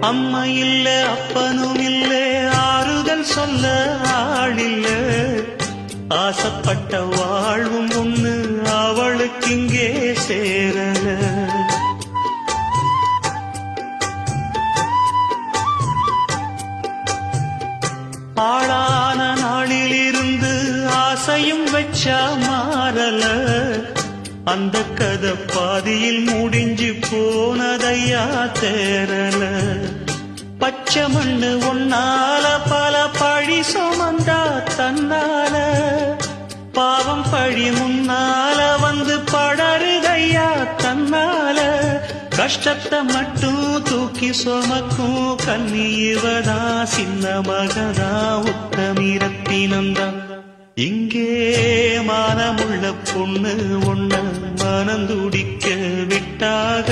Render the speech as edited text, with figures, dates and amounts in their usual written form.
அம்மா இல்ல அப்பனும் இல்ல ஆறுதல் சொல்ல ஆளில்ல ஆசைப்பட்ட வாழ்வும் ஒண்ணு அவளுக்கு இங்கே சேரல ஆளான நாளிலிருந்து ஆசையும் வச்சா மாறல அந்த கதை பாதியில் முடிஞ்சு போனதையா தேரல பச்சை மண்ணு ஒன்னால பல பழி சுமந்தா தன்னால பாவம் பழி முன்னால வந்து படருதையா தன்னால கஷ்டத்தை மட்டும் தூக்கி சுமக்கும் கண்ணீவதா சின்ன மகதா உத்தமிரத்தினந்தான் இங்கே மானமுள்ள பொண்ணு ஒண்ண மனந்துடிக்க விட்டாக